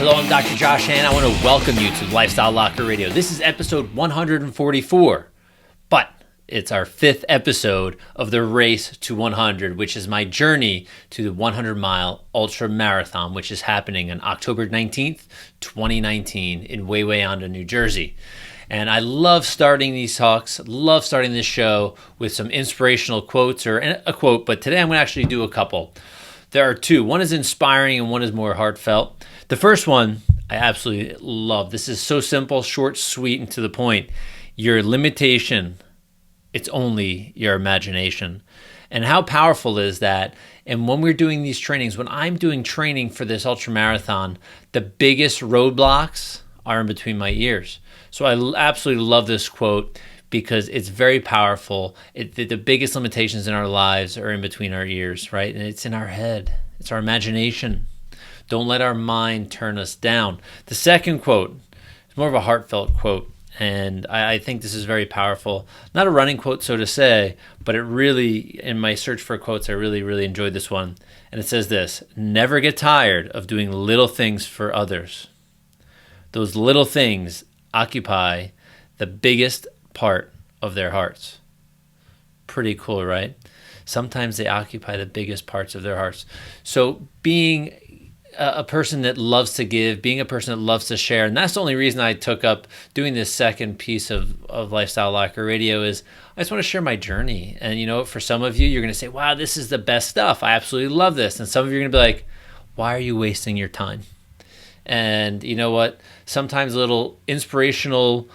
Hello, I'm Dr. Josh Han. I want to welcome you to Lifestyle Locker Radio. This is episode 144, but it's our fifth episode of the Race to 100, which is my journey to the 100-mile ultra marathon, which is happening on October 19th, 2019 in Wayanda, New Jersey. And I love starting these talks, love starting this show with some inspirational quotes or a quote, but today I'm going to actually do a couple. There are two. One is inspiring and one is more heartfelt. The first one I absolutely love. This is so simple, short, sweet, and to the point. Your limitation, it's only your imagination. And how powerful is that? And when we're doing these trainings, when I'm doing training for this ultra marathon, the biggest roadblocks are in between my ears. So I absolutely love this quote because it's very powerful. The biggest limitations in our lives are in between our ears, right? And it's in our head. It's our imagination. Don't let our mind turn us down. The second quote is more of a heartfelt quote, and I think this is very powerful. Not a running quote, so to say, but it really, in my search for quotes, I really, really enjoyed this one. And it says this: never get tired of doing little things for others. Those little things occupy the biggest part of their hearts. Pretty cool, right? Sometimes they occupy the biggest parts of their hearts. So being a person that loves to give, being a person that loves to share, and that's the only reason I took up doing this second piece of Lifestyle Locker Radio is I just want to share my journey. And you know, for some of you, you're going to say, wow, this is the best stuff. I absolutely love this. And some of you are going to be like, why are you wasting your time? And you know what? Sometimes a little inspirational,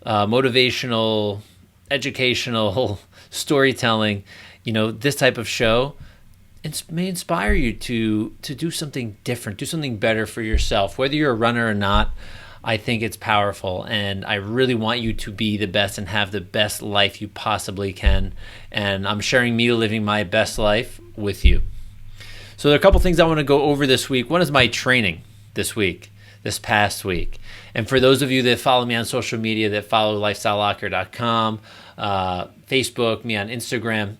motivational, educational storytelling, you know, this type of show, it may inspire you to do something different, do something better for yourself. Whether you're a runner or not, I think it's powerful. And I really want you to be the best and have the best life you possibly can. And I'm sharing me living my best life with you. So there are a couple things I want to go over this week. One is my training this past week. And for those of you that follow me on social media, that follow lifestylelocker.com, Facebook, me on Instagram,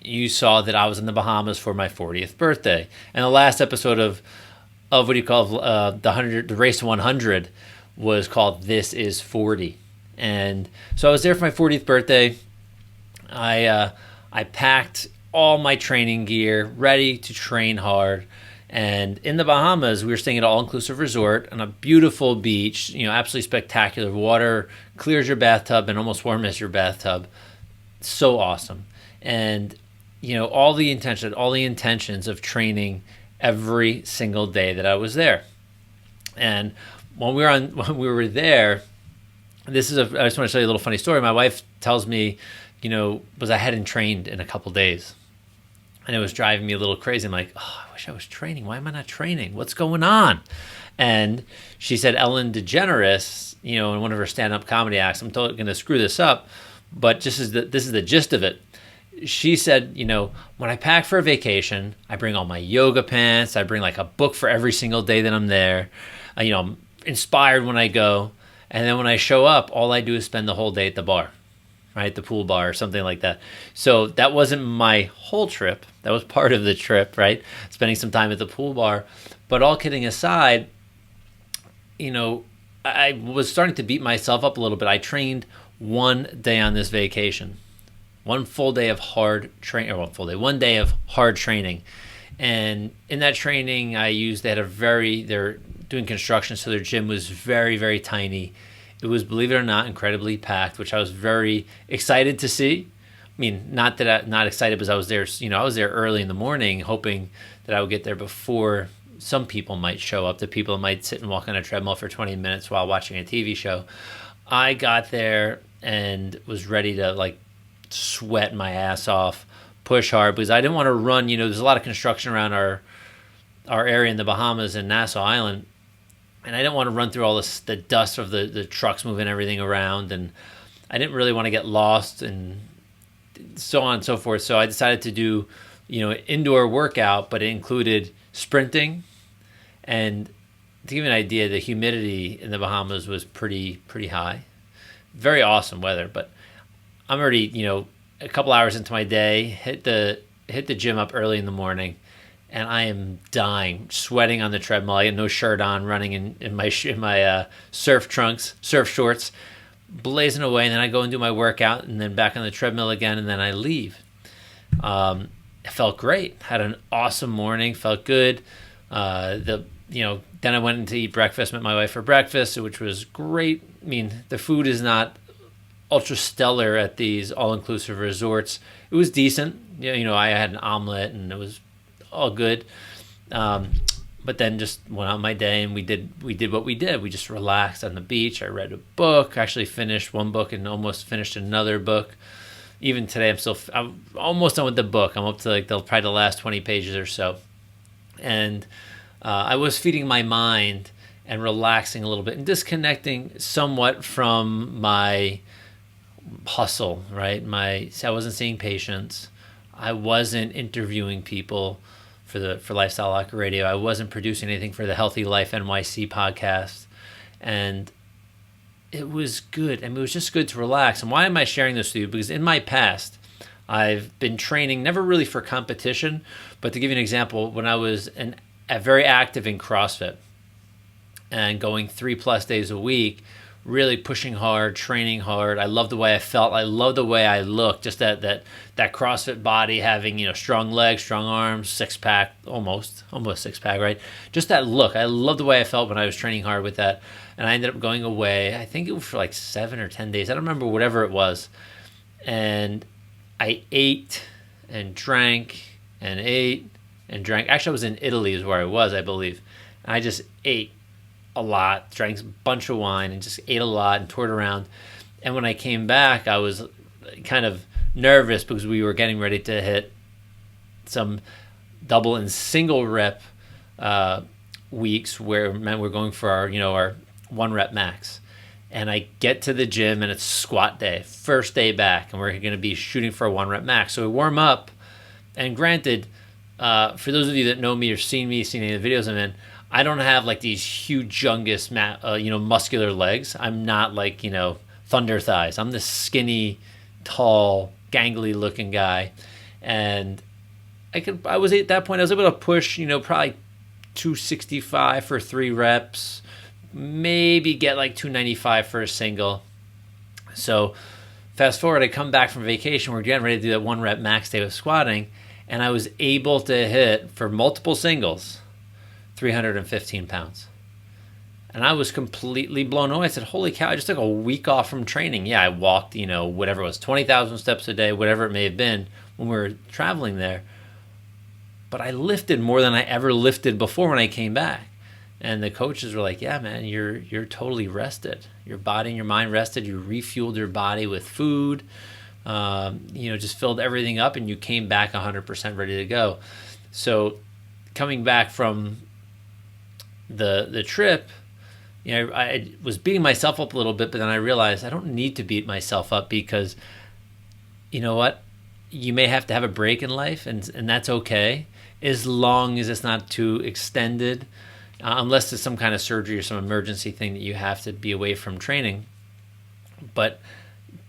you saw that I was in the Bahamas for my 40th birthday. And the last episode of what do you call the Race to 100 was called This is 40. And so I was there for my 40th birthday. I packed all my training gear, ready to train hard. And in the Bahamas, we were staying at an all-inclusive resort on a beautiful beach, you know, absolutely spectacular. Water clear as your bathtub and almost warm as your bathtub. So awesome. And, you know, all the intentions of training every single day that I was there. And when we were there, I just want to tell you a little funny story. My wife tells me, you know, I hadn't trained in a couple days. And it was driving me a little crazy. I'm like, oh, I wish I was training. Why am I not training? What's going on? And she said Ellen DeGeneres, you know, in one of her stand-up comedy acts, I'm totally going to screw this up, but this is the gist of it. She said, you know, when I pack for a vacation, I bring all my yoga pants. I bring like a book for every single day that I'm there. You know, I'm inspired when I go. And then when I show up, all I do is spend the whole day at the bar. Right, the pool bar or something like that. So that wasn't my whole trip. That was part of the trip, right? Spending some time at the pool bar. But all kidding aside, you know, I was starting to beat myself up a little bit. I trained one day on this vacation. One day of hard training. And in that training, they're doing construction, so their gym was very, very tiny. It was, believe it or not, incredibly packed, which I was very excited to see. I mean, not excited because I was there, you know, I was there early in the morning hoping that I would get there before some people might show up, the people that might sit and walk on a treadmill for 20 minutes while watching a TV show. I got there and was ready to like sweat my ass off, push hard, because I didn't want to run. You know, there's a lot of construction around our area in the Bahamas and Nassau Island. And I didn't want to run through all the dust of the trucks moving everything around. And I didn't really want to get lost and so on and so forth. So I decided to do, you know, an indoor workout, but it included sprinting. And to give you an idea, the humidity in the Bahamas was pretty high. Very awesome weather. But I'm already, you know, a couple hours into my day, hit the gym up early in the morning. and I am dying, sweating on the treadmill. I had no shirt on, running in my surf trunks, surf shorts, blazing away. And then I go and do my workout, and then back on the treadmill again, and then I leave. It felt great. Had an awesome morning. Felt good. Then I went in to eat breakfast. Met my wife for breakfast, which was great. I mean, the food is not ultra stellar at these all-inclusive resorts. It was decent. I had an omelet, and it was all good. But then just went on my day, and we did what we did. We just relaxed on the beach. I read a book. I actually finished one book and almost finished another book. Even today, I'm almost done with the book. I'm up to probably the last 20 pages or so. And I was feeding my mind and relaxing a little bit and disconnecting somewhat from my hustle, right? I wasn't seeing patients. I wasn't interviewing people for Lifestyle Locker Radio. I wasn't producing anything for the Healthy Life NYC podcast. And it was good. I mean, it was just good to relax. And why am I sharing this with you? Because in my past, I've been training, never really for competition, but to give you an example, when I was very active in CrossFit and going 3+ days a week, really pushing hard, training hard. I love the way I felt. I love the way I looked. Just that CrossFit body, having strong legs, strong arms, 6-pack, almost 6-pack, right? Just that look. I love the way I felt when I was training hard with that. And I ended up going away. I think it was for 7 or 10 days. I don't remember, whatever it was. And I ate and drank and ate and drank. Actually, I was in Italy is where I was, I believe. And I just ate a lot, drank a bunch of wine, and just ate a lot and toured around. And when I came back, I was kind of nervous because we were getting ready to hit some double and single rep weeks where we're going for our 1 rep max. And I get to the gym and it's squat day, first day back, and we're going to be shooting for a 1 rep max. So we warm up, and granted, for those of you that know me or seen any of the videos I'm in, I don't have these humongous, muscular legs. I'm not thunder thighs. I'm this skinny, tall, gangly looking guy. And I was at that point, I was able to push, probably 265 for 3 reps, maybe get 295 for a single. So fast forward, I come back from vacation. We're getting ready to do that 1 rep max day with squatting. And I was able to hit, for multiple singles, 315 pounds. And I was completely blown away. I said, holy cow, I just took a week off from training. Yeah, I walked, whatever it was, 20,000 steps a day, whatever it may have been when we were traveling there. But I lifted more than I ever lifted before when I came back. And the coaches were like, yeah, man, you're totally rested. Your body and your mind rested. You refueled your body with food, just filled everything up, and you came back 100% ready to go. So coming back from the trip, I was beating myself up a little bit, but then I realized I don't need to beat myself up, because you know what? You may have to have a break in life, and that's okay, as long as it's not too extended, unless it's some kind of surgery or some emergency thing that you have to be away from training. But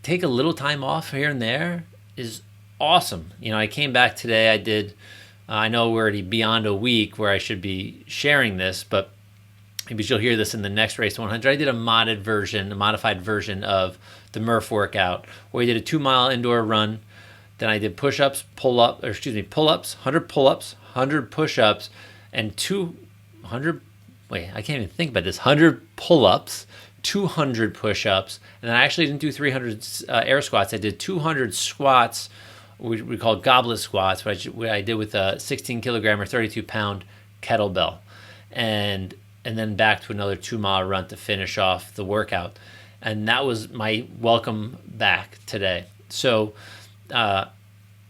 take a little time off here and there is awesome. I came back today. I did. I know we're already beyond a week where I should be sharing this, but maybe you'll hear this in the next Race to 100. I did a modified version of the Murph workout, where we did a 2-mile indoor run. Then I did pull-ups, 100 pull-ups, 100 push-ups, and 100 pull-ups, 200 push-ups, and then I actually didn't do 300 air squats. I did 200 squats, we call goblet squats, which I did with a 16 kilogram or 32 pound kettlebell, and then back to another 2-mile run to finish off the workout. And that was my welcome back today. So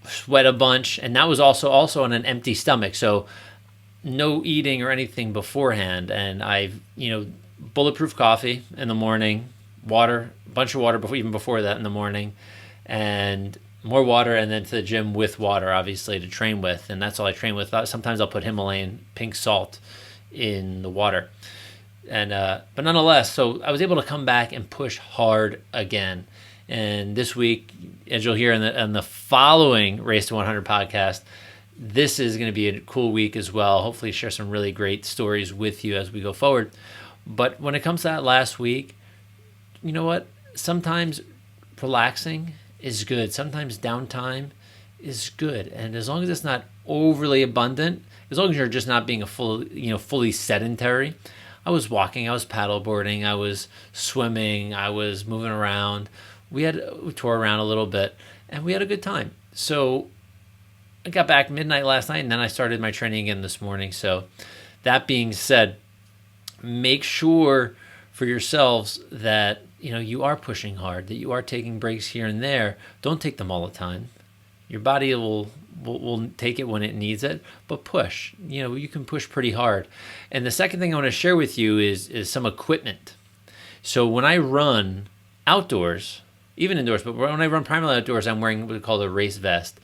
sweat a bunch, and that was also on an empty stomach, so no eating or anything beforehand. And I've bulletproof coffee in the morning, water, a bunch of water before that in the morning, and more water, and then to the gym with water, obviously, to train with. And that's all I train with. Sometimes I'll put Himalayan pink salt in the water. And but nonetheless, so I was able to come back and push hard again. And this week, as you'll hear in the following Race to 100 podcast, this is going to be a cool week as well. Hopefully share some really great stories with you as we go forward. But when it comes to that last week, you know what? Sometimes relaxing is good. Sometimes downtime is good. And as long as it's not overly abundant, as long as you're just not being fully sedentary. I was walking, I was paddleboarding, I was swimming, I was moving around. We tore around a little bit and we had a good time. So I got back midnight last night and then I started my training again this morning. So that being said, make sure for yourselves that you are pushing hard, that you are taking breaks here and there. Don't take them all the time. Your body will take it when it needs it, but push. You can push pretty hard. And the second thing I want to share with you is some equipment. So when I run outdoors, even indoors, but when I run primarily outdoors, I'm wearing what we call a race vest.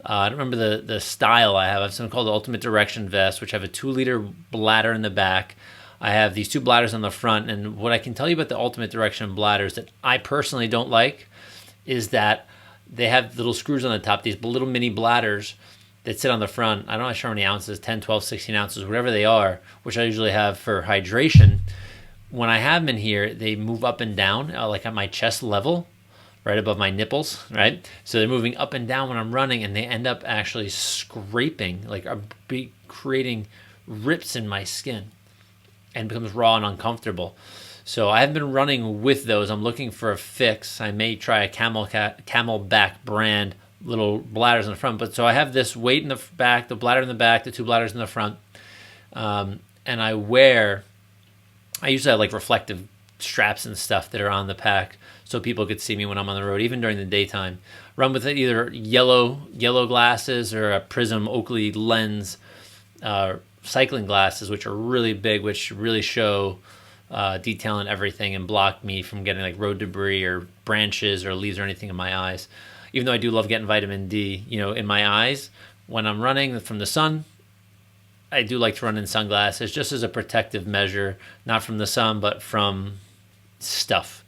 I don't remember the style I have. I have something called the Ultimate Direction vest, which have a 2-liter bladder in the back. I have these 2 bladders on the front. And what I can tell you about the Ultimate Direction bladders that I personally don't like is that they have little screws on the top, these little mini bladders that sit on the front. I'm not sure how many ounces, 10, 12, 16 ounces, whatever they are, which I usually have for hydration. When I have them in here, they move up and down, like at my chest level, right above my nipples, right? So they're moving up and down when I'm running, and they end up actually scraping, like creating rips in my skin, and becomes raw and uncomfortable. So I haven't been running with those. I'm looking for a fix. I may try a Camelback brand little bladders in the front. But so I have this weight in the back, the bladder in the back, the 2 bladders in the front. And I usually have like reflective straps and stuff that are on the pack so people could see me when I'm on the road, even during the daytime. Run with either yellow glasses or a Prism Oakley lens cycling glasses, which are really big, which really show detail and everything and block me from getting like road debris or branches or leaves or anything in my eyes. Even though I do love getting vitamin D, in my eyes when I'm running from the sun, I do like to run in sunglasses just as a protective measure, not from the sun, but from stuff.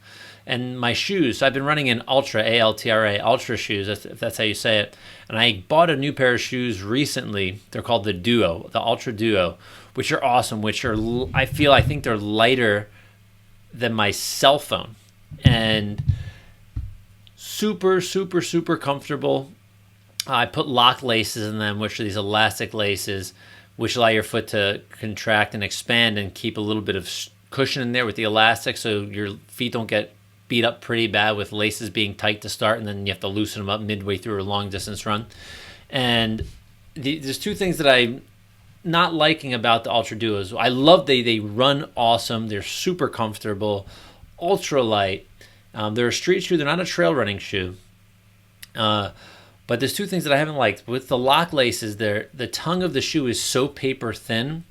And my shoes, so I've been running in Ultra, A-L-T-R-A, Ultra shoes, if that's how you say it. And I bought a new pair of shoes recently. They're called the Duo, the Ultra Duo, which are awesome, I think they're lighter than my cell phone. And super, super, super comfortable. I put lock laces in them, which are these elastic laces, which allow your foot to contract and expand and keep a little bit of cushion in there with the elastic so your feet don't get beat up pretty bad with laces being tight to start, and then you have to loosen them up midway through a long distance run. And there's 2 things that I'm not liking about the Ultra Duos. I love they run awesome. They're super comfortable, ultra light. They're a street shoe. They're not a trail running shoe. But there's 2 things that I haven't liked. With the lock laces, the tongue of the shoe is so paper thin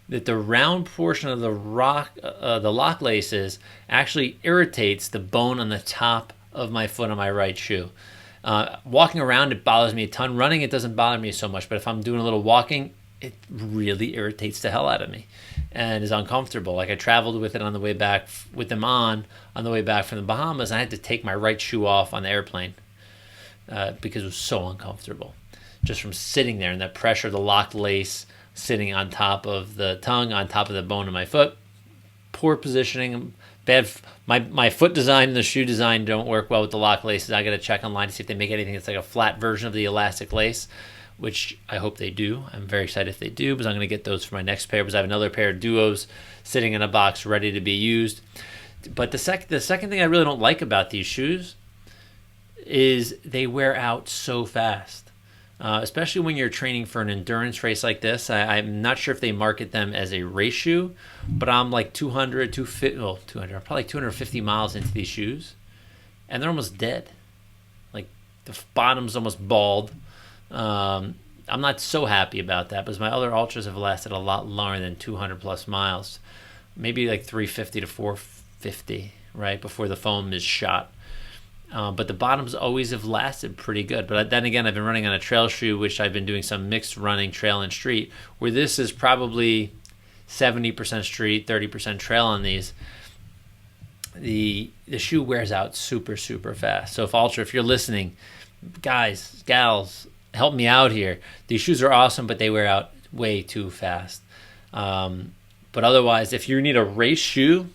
that the round portion of the lock laces actually irritates the bone on the top of my foot on my right shoe. Walking around, it bothers me a ton. Running, it doesn't bother me so much. But if I'm doing a little walking, it really irritates the hell out of me and is uncomfortable. Like I traveled with it on the way back, with them on the way back from the Bahamas, and I had to take my right shoe off on the airplane because it was so uncomfortable. Just from sitting there and that pressure of the locked lace sitting on top of the tongue, on top of the bone of my foot. Poor positioning, bad. My foot design and the shoe design don't work well with the lock laces. I got to check online to see if they make anything that's like a flat version of the elastic lace, which I hope they do. I'm very excited if they do, because I'm going to get those for my next pair, because I have another pair of Duos sitting in a box ready to be used. But the second thing I really don't like about these shoes is they wear out so fast. Especially when you're training for an endurance race like this. I'm not sure if they market them as a race shoe, but I'm like 200, probably 250 miles into these shoes, and they're almost dead. Like the bottom's almost bald. I'm not so happy about that, because my other Ultras have lasted a lot longer than 200 plus miles, maybe like 350 to 450, right, before the foam is shot. But the bottoms always have lasted pretty good. But then again, I've been running on a trail shoe, which I've been doing some mixed running, trail and street, where this is probably 70% street, 30% trail on these. The shoe wears out super, super fast. So if you're listening, guys, gals, help me out here. These shoes are awesome, but they wear out way too fast. But otherwise, if you need a race shoe,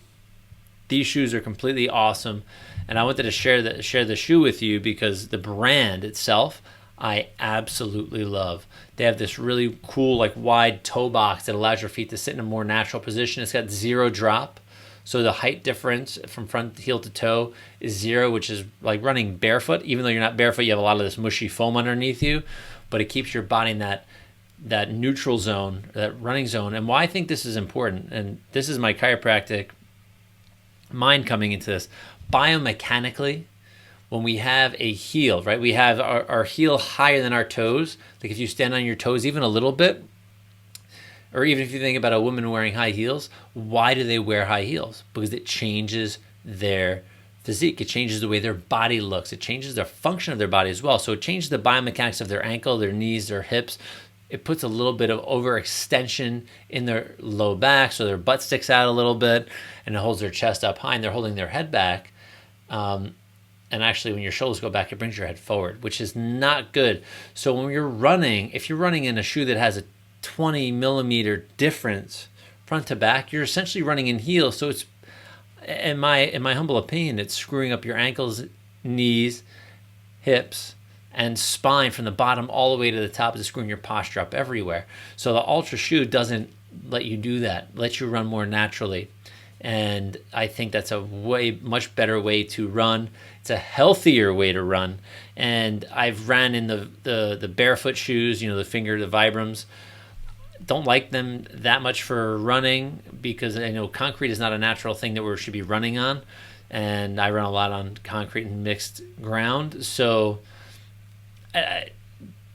these shoes are completely awesome. And I wanted to share the shoe with you because the brand itself, I absolutely love. They have this really cool, like, wide toe box that allows your feet to sit in a more natural position. It's got 0 drop. So the height difference from front heel to toe is 0, which is like running barefoot. Even though you're not barefoot, you have a lot of this mushy foam underneath you, but it keeps your body in that neutral zone, that running zone. And why I think this is important, and this is my chiropractic mind coming into this, biomechanically, when we have a heel, right? We have our heel higher than our toes. Like if you stand on your toes even a little bit, or even if you think about a woman wearing high heels, why do they wear high heels? Because it changes their physique. It changes the way their body looks. It changes the function of their body as well. So it changes the biomechanics of their ankle, their knees, their hips. It puts a little bit of overextension in their low back, so their butt sticks out a little bit, and it holds their chest up high, and they're holding their head back. And actually, when your shoulders go back, it brings your head forward, which is not good. So when you're running, if you're running in a shoe that has a 20 millimeter difference front to back, you're essentially running in heels. So it's, in my humble opinion, it's screwing up your ankles, knees, hips, and spine from the bottom all the way to the top. Is screwing your posture up everywhere. So the Ultra shoe doesn't let you do that. Lets you run more naturally. And I think that's a much better way to run. It's a healthier way to run. And I've ran in the barefoot shoes, the Vibrams. Don't like them that much for running because I know concrete is not a natural thing that we should be running on. And I run a lot on concrete and mixed ground. So I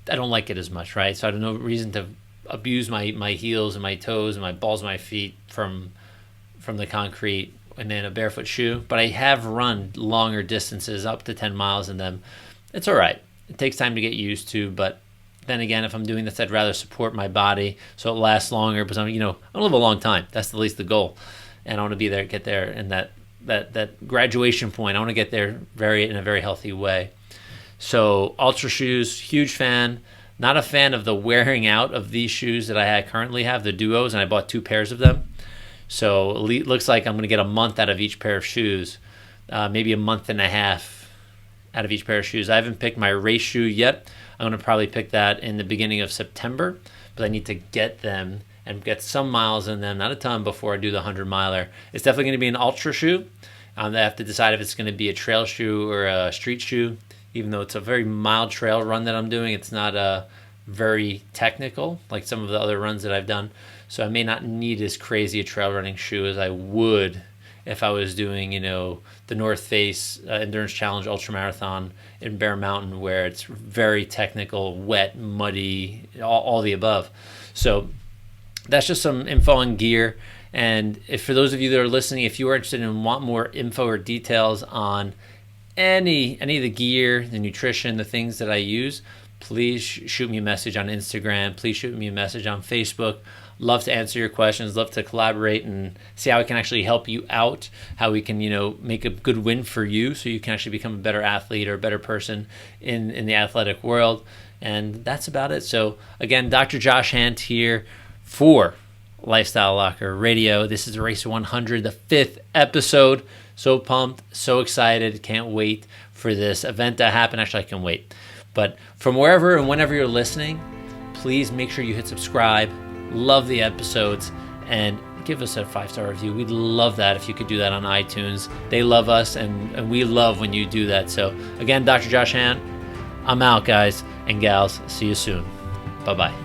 don't like it as much, right? So I have no reason to abuse my heels and my toes and my balls of my feet from the concrete and then a barefoot shoe. But I have run longer distances, up to 10 miles in them. It's all right. It takes time to get used to, but then again, if I'm doing this, I'd rather support my body so it lasts longer because I want to live a long time. That's at least the goal. And I want to get there in that graduation point. I want to get there in a very healthy way. So Ultra shoes, huge fan. Not a fan of the wearing out of these shoes that I currently have, the Duos, and I bought 2 pairs of them. So it looks like I'm going to get a month out of each pair of shoes, maybe a month and a half out of each pair of shoes. I haven't picked my race shoe yet. I'm going to probably pick that in the beginning of September, but I need to get them and get some miles in them, not a ton, before I do the 100-miler. It's definitely going to be an Ultra shoe. I have to decide if it's going to be a trail shoe or a street shoe, even though it's a very mild trail run that I'm doing. It's not very technical like some of the other runs that I've done. So I may not need as crazy a trail running shoe as I would if I was doing, the North Face Endurance Challenge Ultramarathon in Bear Mountain, where it's very technical, wet, muddy, all the above. So that's just some info on gear. And for those of you that are listening, if you are interested and want more info or details on any of the gear, the nutrition, the things that I use, please shoot me a message on Instagram. Please shoot me a message on Facebook. Love to answer your questions. Love to collaborate and see how I can actually help you out, how we can, make a good win for you so you can actually become a better athlete or a better person in the athletic world. And that's about it. So again, Dr. Josh Hant here for Lifestyle Locker Radio. This is Race 100, the 5th episode. So pumped, so excited. Can't wait for this event to happen. Actually, I can wait. But from wherever and whenever you're listening, please make sure you hit subscribe. Love the episodes and give us a 5-star review. We'd love that if you could do that on iTunes. They love us and we love when you do that. So again, Dr. Josh Hant, I'm out, guys and gals. See you soon. Bye-bye.